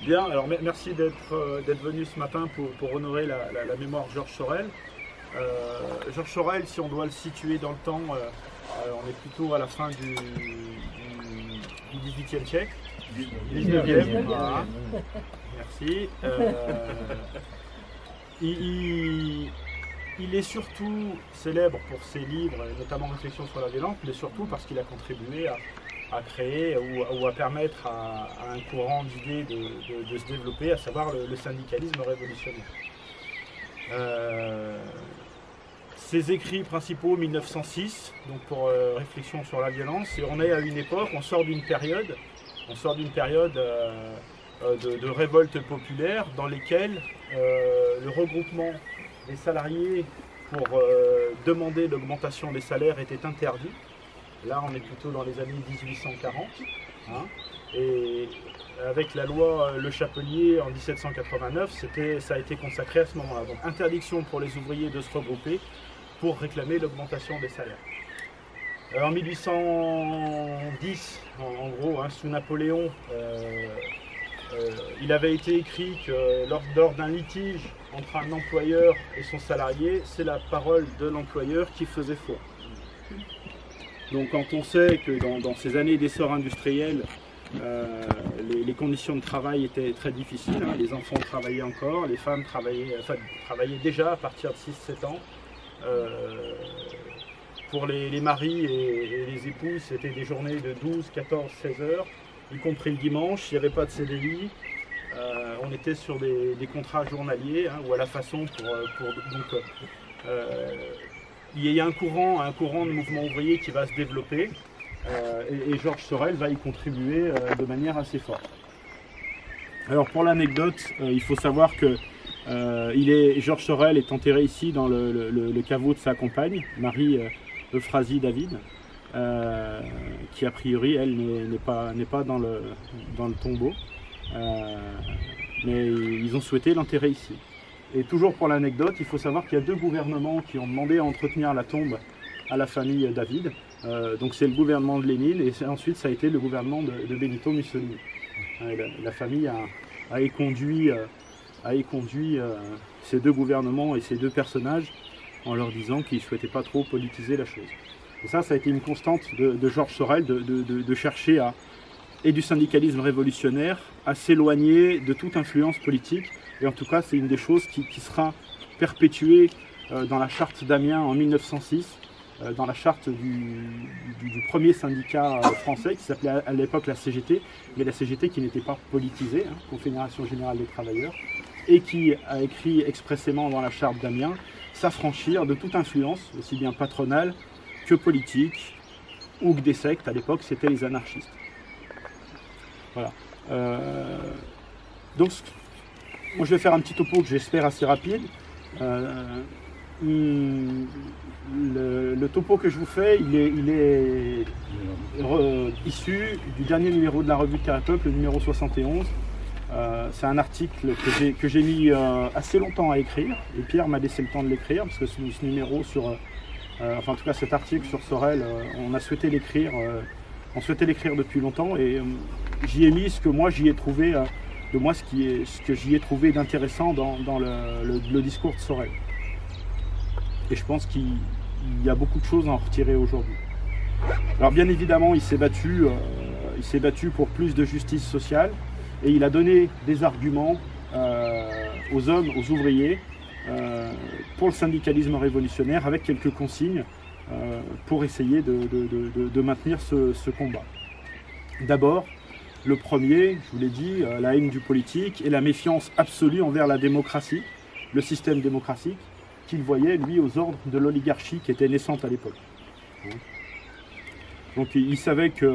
Bien, alors merci d'être venu ce matin pour honorer la mémoire de Georges Sorel. Georges Sorel, si on doit le situer dans le temps, on est plutôt à la fin du XVIIIe siècle. 19e, voilà. Merci. Il est surtout célèbre pour ses livres, notamment Réflexions sur la violence, mais surtout parce qu'il a contribué à créer ou à permettre à un courant d'idées de se développer, à savoir le syndicalisme révolutionnaire. Ses écrits principaux, 1906, donc pour Réflexions sur la violence, et on est à une époque, on sort d'une période de révolte populaire dans lesquelles le regroupement des salariés pour demander l'augmentation des salaires était interdit. Là, on est plutôt dans les années 1840. Hein, et avec la loi Le Chapelier en 1789, ça a été consacré à ce moment-là. Donc, interdiction pour les ouvriers de se regrouper pour réclamer l'augmentation des salaires. En 1810, en gros, hein, sous Napoléon, il avait été écrit que lors d'un litige entre un employeur et son salarié, c'est la parole de l'employeur qui faisait foi. Donc quand on sait que dans ces années d'essor industriel, les conditions de travail étaient très difficiles, hein, les enfants travaillaient encore, les femmes travaillaient déjà à partir de 6-7 ans. Pour les maris et les épouses, c'était des journées de 12, 14, 16 heures, y compris le dimanche, il n'y avait pas de CDI. On était sur des contrats journaliers, hein, ou à la façon il y a un courant de mouvement ouvrier qui va se développer et Georges Sorel va y contribuer de manière assez forte. Alors pour l'anecdote, il faut savoir que Georges Sorel est enterré ici dans le caveau de sa compagne, Marie Euphrasie David, qui a priori elle n'est pas dans le tombeau, mais ils ont souhaité l'enterrer ici. Et toujours pour l'anecdote, il faut savoir qu'il y a deux gouvernements qui ont demandé à entretenir la tombe à la famille David. Donc c'est le gouvernement de Lénine et ensuite ça a été le gouvernement de Benito Mussolini. La famille a éconduit ces deux gouvernements et ces deux personnages en leur disant qu'ils ne souhaitaient pas trop politiser la chose. Et ça a été une constante de Georges Sorel de chercher et du syndicalisme révolutionnaire à s'éloigner de toute influence politique. Et en tout cas, c'est une des choses qui sera perpétuée dans la charte d'Amiens en 1906, dans la charte du premier syndicat français qui s'appelait à l'époque la CGT, mais la CGT qui n'était pas politisée, hein, Confédération Générale des Travailleurs, et qui a écrit expressément dans la charte d'Amiens s'affranchir de toute influence, aussi bien patronale que politique, ou que des sectes. À l'époque, c'était les anarchistes. Voilà. Donc, moi, je vais faire un petit topo que j'espère assez rapide. Le topo que je vous fais, il est issu du dernier numéro de la revue Terre et Peuple, le numéro 71. C'est un article que j'ai mis assez longtemps à écrire, et Pierre m'a laissé le temps de l'écrire, parce que ce numéro en tout cas cet article sur Sorel, on souhaitait l'écrire depuis longtemps, et j'y ai mis ce que moi j'y ai trouvé ce que j'y ai trouvé d'intéressant dans le discours de Sorel. Et je pense qu'il y a beaucoup de choses à en retirer aujourd'hui. Alors bien évidemment, il s'est battu pour plus de justice sociale, et il a donné des arguments aux hommes, aux ouvriers, pour le syndicalisme révolutionnaire, avec quelques consignes pour essayer de maintenir ce combat. D'abord, le premier, je vous l'ai dit, la haine du politique et la méfiance absolue envers la démocratie, le système démocratique, qu'il voyait, lui, aux ordres de l'oligarchie qui était naissante à l'époque. Donc il savait que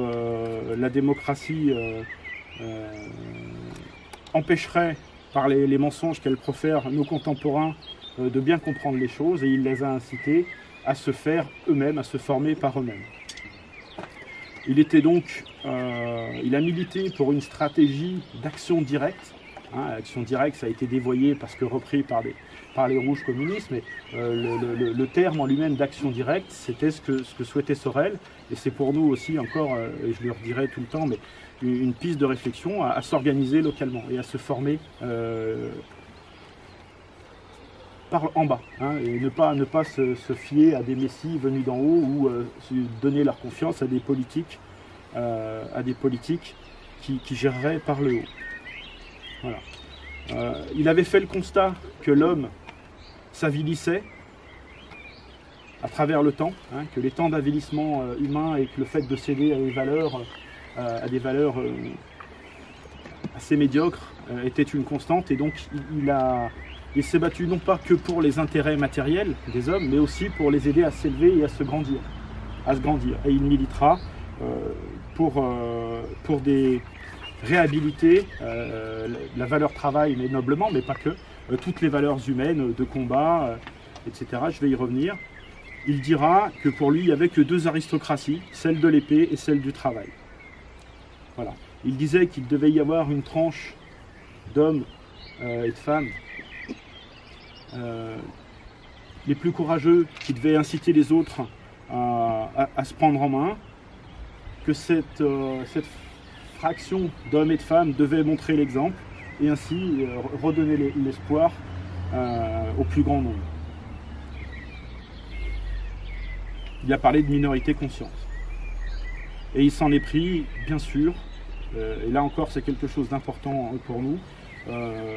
la démocratie empêcherait, par les mensonges qu'elle profère, nos contemporains de bien comprendre les choses, et il les a incités à se faire eux-mêmes, à se former par eux-mêmes. Il a milité pour une stratégie d'action directe Action directe, ça a été dévoyé parce que repris par les rouges communistes, mais le terme en lui-même d'action directe, c'était ce que souhaitait Sorel, et c'est pour nous aussi encore, et je le redirai tout le temps, mais une piste de réflexion à s'organiser localement et à se former par en bas, et ne pas se fier à des messies venus d'en haut ou donner leur confiance à des politiques qui géreraient par le haut. Voilà. Il avait fait le constat que l'homme s'avilissait à travers le temps, que les temps d'avilissement humain et que le fait de céder à des valeurs assez médiocres était une constante, et donc il s'est battu non pas que pour les intérêts matériels des hommes, mais aussi pour les aider à s'élever et à se grandir. Et il militera pour réhabiliter la valeur travail, mais noblement, mais pas que, toutes les valeurs humaines de combat, etc. Je vais y revenir. Il dira que pour lui, il n'y avait que deux aristocraties, celle de l'épée et celle du travail. Voilà. Il disait qu'il devait y avoir une tranche d'hommes et de femmes les plus courageux qui devaient inciter les autres à se prendre en main, que cette fraction d'hommes et de femmes devait montrer l'exemple et ainsi redonner l'espoir au plus grand nombre. Il a parlé de minorité consciente. Et il s'en est pris, bien sûr, et là encore c'est quelque chose d'important pour nous,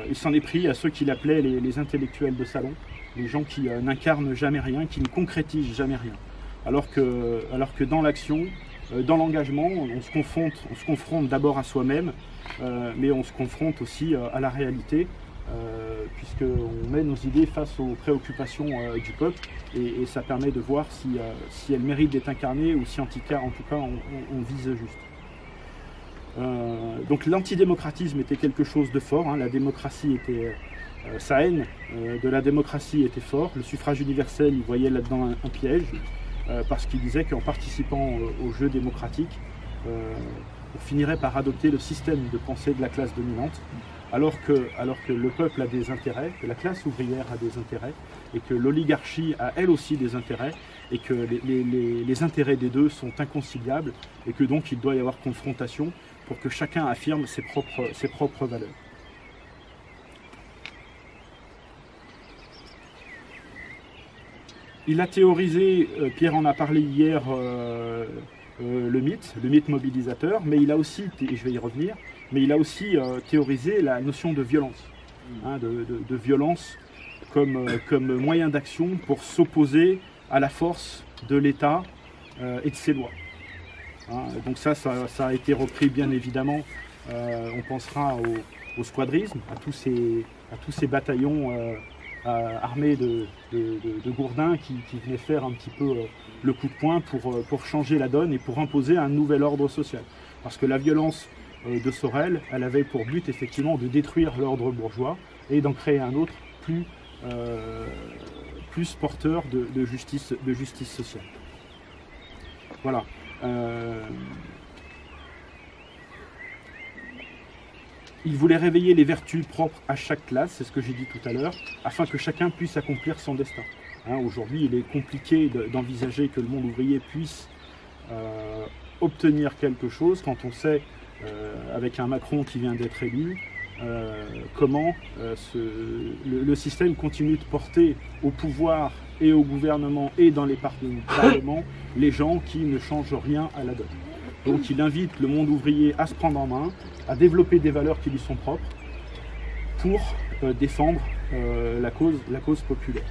il s'en est pris à ceux qu'il appelait les intellectuels de salon, les gens qui n'incarnent jamais rien, qui ne concrétisent jamais rien. Alors que dans l'action, dans l'engagement, on se confronte d'abord à soi-même, mais on se confronte aussi à la réalité, puisqu'on met nos idées face aux préoccupations du peuple, et ça permet de voir si elles méritent d'être incarnées ou si en tout cas on vise juste. Donc l'antidémocratisme était quelque chose de fort, la démocratie était... sa haine de la démocratie était fort, le suffrage universel, il voyait là-dedans un piège, parce qu'il disait qu'en participant au jeu démocratique, on finirait par adopter le système de pensée de la classe dominante, alors que le peuple a des intérêts, que la classe ouvrière a des intérêts, et que l'oligarchie a elle aussi des intérêts, et que les intérêts des deux sont inconciliables, et que donc il doit y avoir confrontation pour que chacun affirme ses propres valeurs. Il a théorisé, Pierre en a parlé hier, le mythe mobilisateur, mais il a aussi, et je vais y revenir, mais il a aussi théorisé la notion de violence, de violence comme moyen d'action pour s'opposer à la force de l'État et de ses lois. Donc ça a été repris bien évidemment, on pensera au squadrisme, à tous ces bataillons armés de gourdins qui venaient faire un petit peu le coup de poing pour changer la donne et pour imposer un nouvel ordre social. Parce que la violence de Sorel, elle avait pour but effectivement de détruire l'ordre bourgeois et d'en créer un autre plus porteur de justice sociale. Voilà. Il voulait réveiller les vertus propres à chaque classe, c'est ce que j'ai dit tout à l'heure, afin que chacun puisse accomplir son destin. Aujourd'hui, il est compliqué d'envisager que le monde ouvrier puisse obtenir quelque chose quand on sait, avec un Macron qui vient d'être élu, comment le système continue de porter au pouvoir et au gouvernement et dans les parlements les gens qui ne changent rien à la donne. Donc il invite le monde ouvrier à se prendre en main, à développer des valeurs qui lui sont propres pour défendre la cause populaire.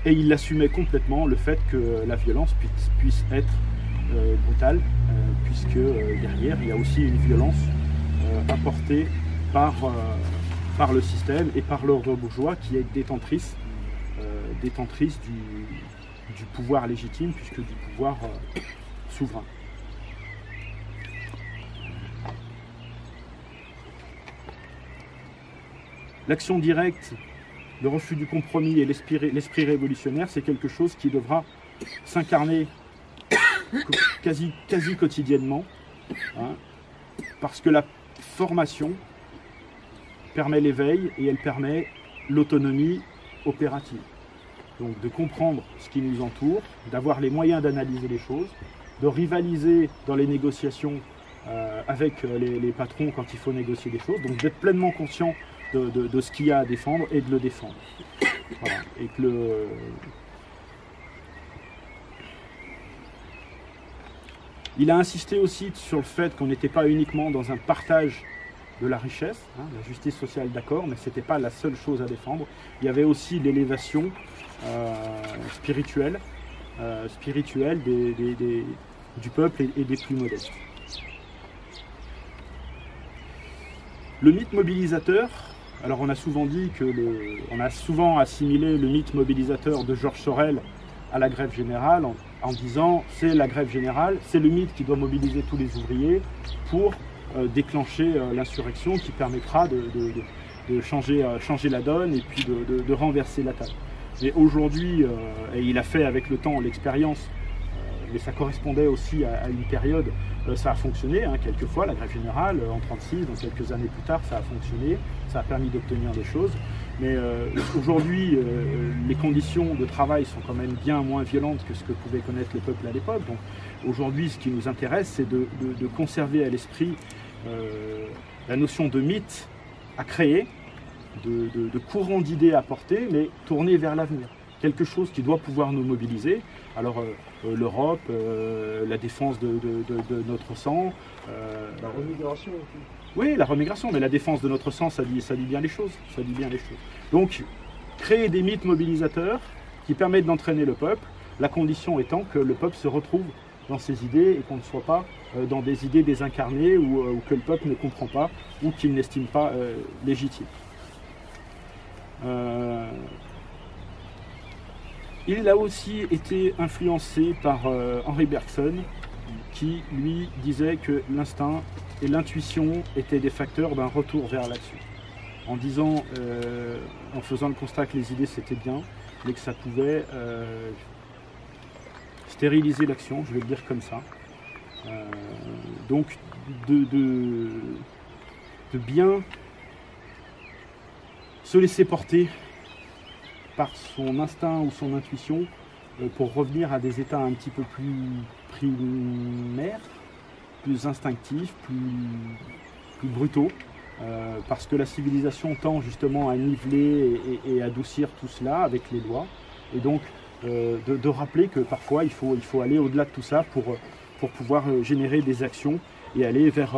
Et il assumait complètement le fait que la violence puisse être brutale, puisque derrière il y a aussi une violence apportée par le système et par l'ordre bourgeois qui est détentrice du pouvoir légitime, puisque du pouvoir souverain. L'action directe, le refus du compromis et l'esprit révolutionnaire, c'est quelque chose qui devra s'incarner quasi quotidiennement, Parce que la formation permet l'éveil et elle permet l'autonomie opérative. Donc de comprendre ce qui nous entoure, d'avoir les moyens d'analyser les choses, de rivaliser dans les négociations avec les patrons quand il faut négocier des choses, donc d'être pleinement conscient de ce qu'il y a à défendre et de le défendre. Voilà. Et que il a insisté aussi sur le fait qu'on n'était pas uniquement dans un partage de la richesse, hein, la justice sociale d'accord, mais ce n'était pas la seule chose à défendre. Il y avait aussi l'élévation spirituelle du peuple et des plus modestes. Le mythe mobilisateur, alors on a souvent dit on a souvent assimilé le mythe mobilisateur de Georges Sorel à la grève générale en disant c'est la grève générale, c'est le mythe qui doit mobiliser tous les ouvriers pour déclencher l'insurrection qui permettra de changer la donne et puis de renverser la table. Mais aujourd'hui, et il a fait avec le temps l'expérience, mais ça correspondait aussi à une période, ça a fonctionné, hein, quelquefois, la grève générale, en 1936, donc quelques années plus tard, ça a fonctionné, ça a permis d'obtenir des choses. Mais aujourd'hui, les conditions de travail sont quand même bien moins violentes que ce que pouvait connaître le peuple à l'époque. Donc aujourd'hui, ce qui nous intéresse, c'est de conserver à l'esprit la notion de mythe à créer, de courant d'idées à porter, mais tourné vers l'avenir. Quelque chose qui doit pouvoir nous mobiliser. Alors l'Europe, la défense de notre sang. La remigration aussi. Oui, la remigration, mais la défense de notre sang, ça dit bien les choses. Ça dit bien les choses. Donc, créer des mythes mobilisateurs qui permettent d'entraîner le peuple, la condition étant que le peuple se retrouve dans ses idées et qu'on ne soit pas dans des idées désincarnées ou que le peuple ne comprend pas ou qu'il n'estime pas légitimes. Il a aussi été influencé par Henri Bergson, qui lui disait que l'instinct et l'intuition étaient des facteurs d'un retour vers l'action. En disant, en faisant le constat que les idées c'était bien, mais que ça pouvait stériliser l'action, je vais le dire comme ça. Donc de bien se laisser porter par son instinct ou son intuition pour revenir à des états un petit peu plus primaires, plus instinctifs, plus brutaux, parce que la civilisation tend justement à niveler et adoucir tout cela avec les lois, et donc de rappeler que parfois il faut aller au-delà de tout ça pour pouvoir générer des actions et aller vers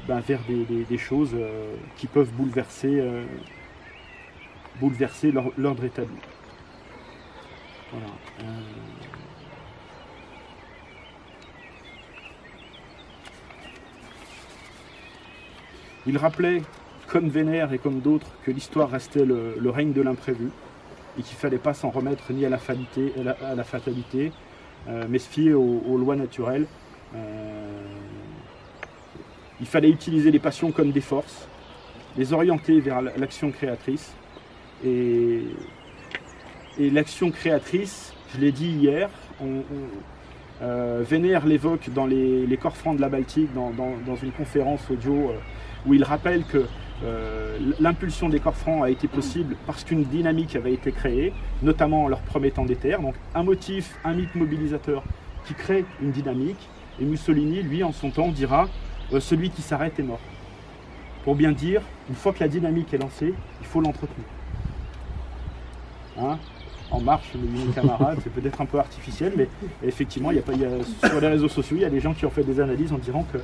des choses qui peuvent bouleverser l'ordre établi. Voilà. Il rappelait, comme Vénère et comme d'autres, que l'histoire restait le règne de l'imprévu et qu'il ne fallait pas s'en remettre ni à la fatalité, mais se fier aux lois naturelles. Il fallait utiliser les passions comme des forces, les orienter vers l'action créatrice. Et l'action créatrice, je l'ai dit hier, Vénère l'évoque dans les corps francs de la Baltique, dans une conférence audio où il rappelle que l'impulsion des corps francs a été possible parce qu'une dynamique avait été créée, notamment en leur promettant des terres. Donc un motif, un mythe mobilisateur qui crée une dynamique. Et Mussolini, lui, en son temps, dira celui qui s'arrête est mort. Pour bien dire, une fois que la dynamique est lancée, il faut l'entretenir. Hein, en marche, mes camarades, c'est peut-être un peu artificiel, mais effectivement, sur les réseaux sociaux, il y a des gens qui ont fait des analyses en disant que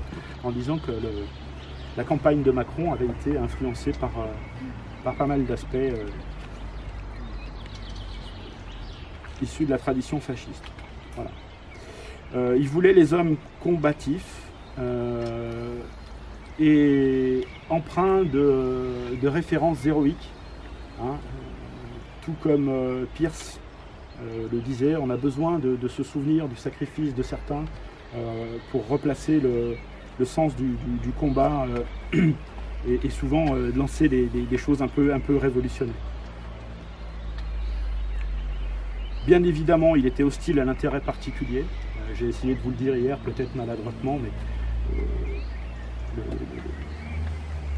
la campagne de Macron avait été influencée par pas mal d'aspects issus de la tradition fasciste. Voilà. Il voulait les hommes combatifs et empreints de références héroïques. Hein, tout comme Pierce le disait, on a besoin de se souvenir du sacrifice de certains pour replacer le sens du combat et souvent lancer des choses un peu révolutionnaires. Bien évidemment, il était hostile à l'intérêt particulier. J'ai essayé de vous le dire hier, peut-être maladroitement, mais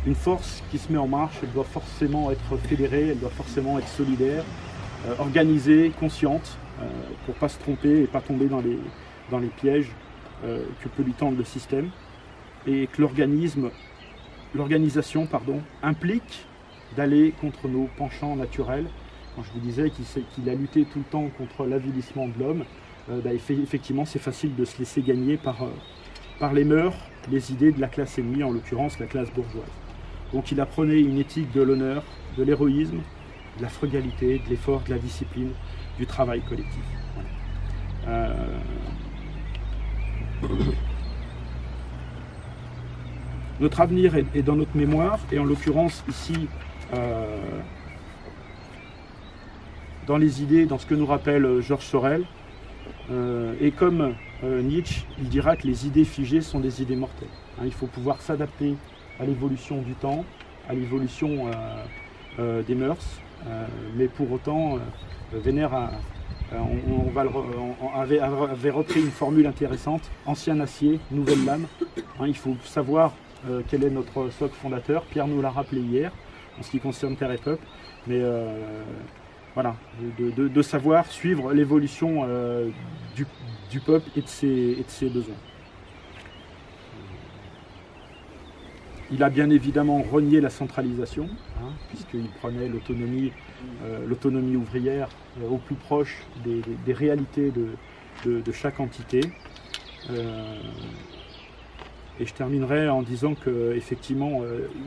une force qui se met en marche, elle doit forcément être fédérée, elle doit forcément être solidaire, organisée, consciente, pour ne pas se tromper et pas tomber dans les pièges que peut lui tendre le système. Et que l'organisation implique d'aller contre nos penchants naturels. Quand je vous disais qu'il a lutté tout le temps contre l'avilissement de l'homme, effectivement c'est facile de se laisser gagner par les mœurs, les idées de la classe ennemie, en l'occurrence la classe bourgeoise. Donc il apprenait une éthique de l'honneur, de l'héroïsme, de la frugalité, de l'effort, de la discipline, du travail collectif. Voilà. Notre avenir est dans notre mémoire, et en l'occurrence ici, dans les idées, dans ce que nous rappelle Georges Sorel. Et comme Nietzsche, il dira que les idées figées sont des idées mortelles. Il faut pouvoir s'adapter à l'évolution du temps, à l'évolution des mœurs, mais pour autant, Vénère avait repris une formule intéressante: ancien acier, nouvelle lame. Il faut savoir quel est notre socle fondateur. Pierre nous l'a rappelé hier, en ce qui concerne Terre et Peuple, mais voilà, de savoir suivre l'évolution du peuple et de ses besoins. Il a bien évidemment renié la centralisation, puisqu'il prenait l'autonomie ouvrière au plus proche des réalités de chaque entité. Et je terminerai en disant qu'effectivement,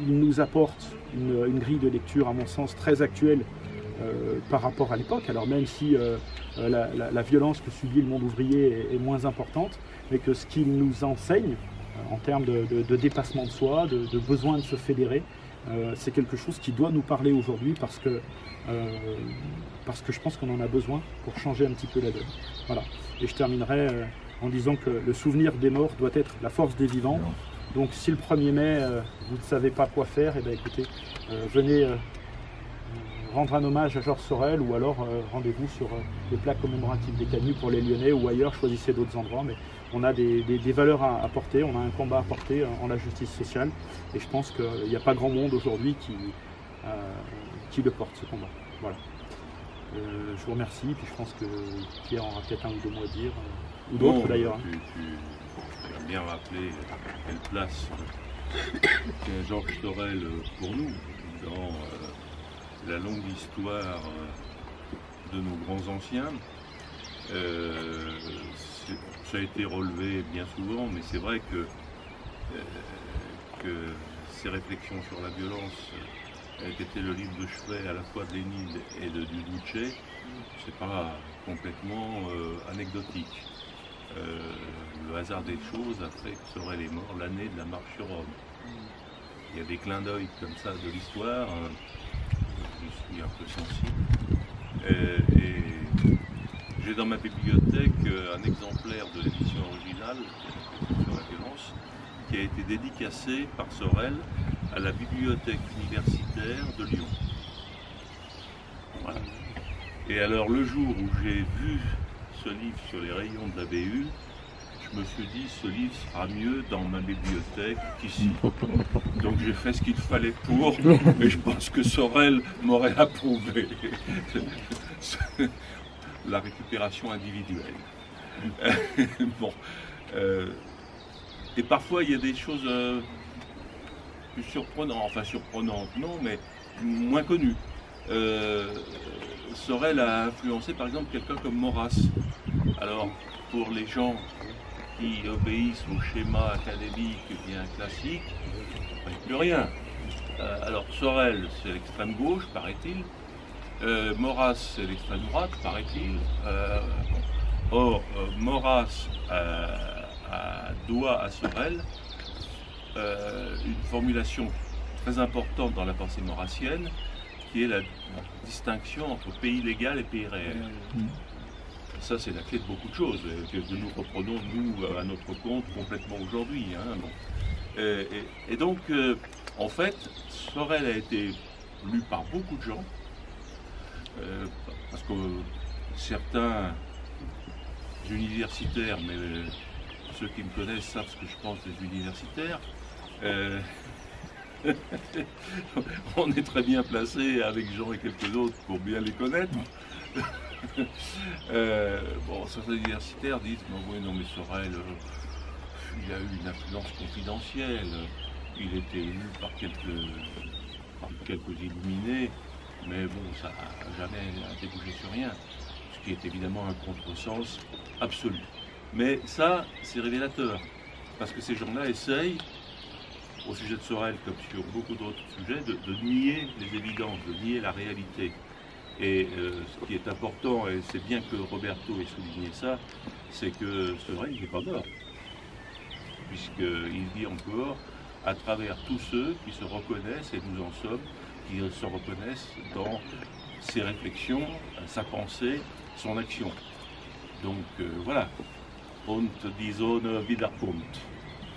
il nous apporte une grille de lecture, à mon sens, très actuelle par rapport à l'époque, alors même si la violence que subit le monde ouvrier est moins importante, mais que ce qu'il nous enseigne, en termes de dépassement de soi, de besoin de se fédérer, c'est quelque chose qui doit nous parler aujourd'hui, parce que je pense qu'on en a besoin pour changer un petit peu la donne. Voilà. Et je terminerai en disant que le souvenir des morts doit être la force des vivants. Donc si le 1er mai, vous ne savez pas quoi faire, écoutez, venez rendre un hommage à Georges Sorel, ou alors rendez-vous sur les plaques commémoratives des Canuts pour les Lyonnais, ou ailleurs, choisissez d'autres endroits. Mais on a des valeurs à porter, on a un combat à porter en la justice sociale, et je pense qu'il n'y a pas grand monde aujourd'hui qui le porte, ce combat. Voilà. Je vous remercie, puis je pense que Pierre aura peut-être un ou deux mots à dire, ou d'autres d'ailleurs. Tu as bien rappelé quelle place tient Georges Sorel pour nous dans la longue histoire de nos grands anciens. Ça a été relevé bien souvent, mais c'est vrai que ces réflexions sur la violence, qui était le livre de chevet à la fois de Lénine et de Duce, c'est pas complètement anecdotique. Le hasard des choses a fait que Sorel est mort l'année de la marche sur Rome. Il y a des clins d'œil comme ça de l'histoire. Je suis un peu sensible. Et j'ai dans ma bibliothèque un exemplaire de l'édition originale sur la violence qui a été dédicacé par Sorel à la bibliothèque universitaire de Lyon. Voilà. Et alors le jour où j'ai vu ce livre sur les rayons de la BU, je me suis dit, ce livre sera mieux dans ma bibliothèque qu'ici. Donc j'ai fait ce qu'il fallait pour, et je pense que Sorel m'aurait approuvé la récupération individuelle. Bon. Et parfois il y a des choses plus surprenantes, enfin surprenantes non, mais moins connues. Sorel a influencé par exemple quelqu'un comme Maurras. Alors pour les gens qui obéissent au schéma académique bien classique, il n'y a plus rien. Alors Sorel, c'est l'extrême gauche, paraît-il. Maurras, c'est l'extrême droite, paraît-il. Or, Maurras doit à Sorel une formulation très importante dans la pensée maurassienne, qui est la distinction entre pays légal et pays réel. Ça, c'est la clé de beaucoup de choses, que nous reprenons, nous, à notre compte, complètement aujourd'hui. Hein, bon. Et donc, en fait, Sorel a été lu par beaucoup de gens, parce que certains universitaires, mais ceux qui me connaissent savent ce que je pense des universitaires, Euh, on est très bien placé avec Jean et quelques autres pour bien les connaître. Certains universitaires disent oui, non, mais Sorel, il a eu une influence confidentielle, il était élu par quelques illuminés, mais bon, ça n'a jamais débouché sur rien, ce qui est évidemment un contresens absolu. Mais ça, c'est révélateur, parce que ces gens-là essayent, au sujet de Sorel comme sur beaucoup d'autres sujets, de nier les évidences, de nier la réalité. Et ce qui est important, et c'est bien que Roberto ait souligné ça, c'est que Sorel n'est pas mort, puisqu'il dit encore, à travers tous ceux qui se reconnaissent, et nous en sommes, qui se reconnaissent dans ses réflexions, sa pensée, son action. Donc voilà, und die Sonne wiederkommt.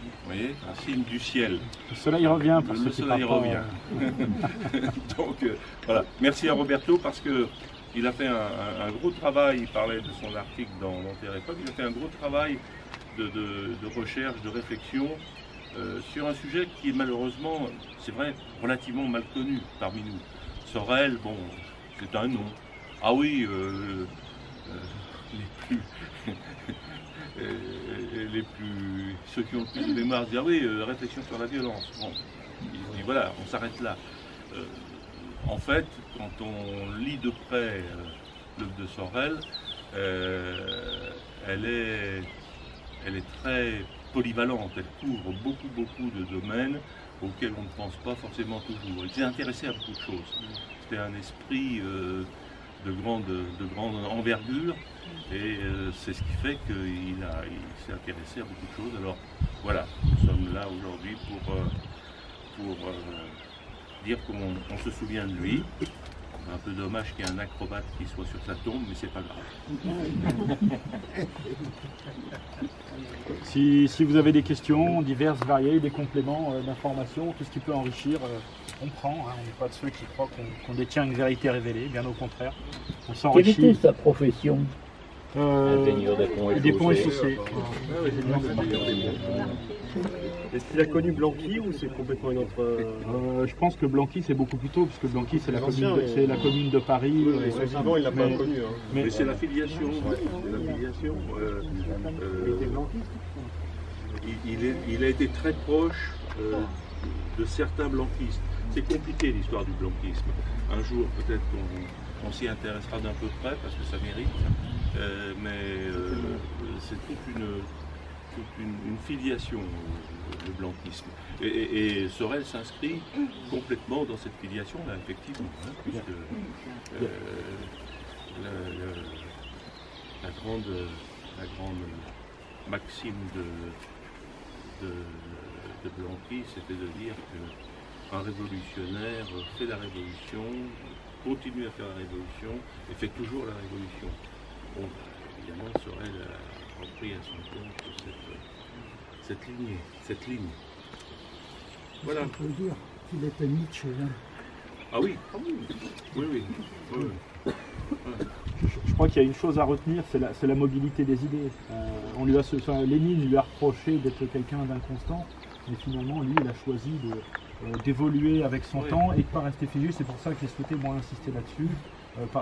Vous voyez, un signe du ciel. Le soleil revient. Le soleil revient. Donc voilà, merci à Roberto parce qu'il a fait un gros travail, il parlait de son article dans l'Antérépoque, il a fait un gros travail de recherche, de réflexion sur un sujet qui est malheureusement, c'est vrai, relativement mal connu parmi nous. Sorel, bon, c'est un nom. Ah oui, ceux qui ont le plus de mémoire disent ah oui, réflexion sur la violence. Bon, et voilà, on s'arrête là. En fait, quand on lit de près l'œuvre de Sorel, elle est très polyvalente, elle couvre beaucoup de domaines auxquels on ne pense pas forcément toujours. Il s'est intéressé à beaucoup de choses. C'était un esprit de grande envergure et c'est ce qui fait qu'il s'est intéressé à beaucoup de choses. Alors voilà, nous sommes là aujourd'hui pour dire qu'on se souvient de lui. Un peu dommage qu'il y ait un acrobate qui soit sur sa tombe, mais c'est pas grave. Si vous avez des questions diverses, variées, des compléments d'informations, tout ce qui peut enrichir, on prend. Hein. On n'est pas de ceux qui croient qu'on détient une vérité révélée, bien au contraire. On s'enrichit. Quelle était sa profession? Ingénieur des ponts et chaussées. Est-ce qu'il a connu Blanqui ou c'est complètement une autre... Je pense que Blanqui c'est beaucoup plus tôt, puisque Blanqui c'est la commune de Paris. Effectivement, il l'a pas connu. Hein. Mais c'est l'affiliation. Il a été très proche de certains blanquistes. C'est compliqué l'histoire du blanquisme. Un jour peut-être qu'on s'y intéressera d'un peu près parce que ça mérite. C'est toute une filiation, le blanquisme. Et Sorel s'inscrit complètement dans cette filiation-là, effectivement, hein, puisque la grande maxime de Blanqui, c'était de dire qu'un révolutionnaire fait la révolution, continue à faire la révolution et fait toujours la révolution. Bon, évidemment, Sorel a repris à son compte cette ligne. Voilà. On peut dire qu'il était Nietzsche. Hein. Ah oui, oui. Je crois qu'il y a une chose à retenir, c'est la mobilité des idées. Lénine lui a reproché d'être quelqu'un d'inconstant, mais finalement, lui, il a choisi d'évoluer avec son temps et de ne pas rester figé. C'est pour ça que j'ai souhaité moins insister là-dessus.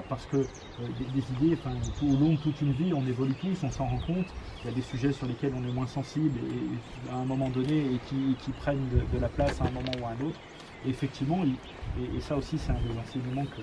Parce que des idées, au long de toute une vie, on évolue tous, on s'en rend compte. Il y a des sujets sur lesquels on est moins sensible et à un moment donné et qui prennent de la place à un moment ou à un autre. Et effectivement, et ça aussi c'est un des enseignements que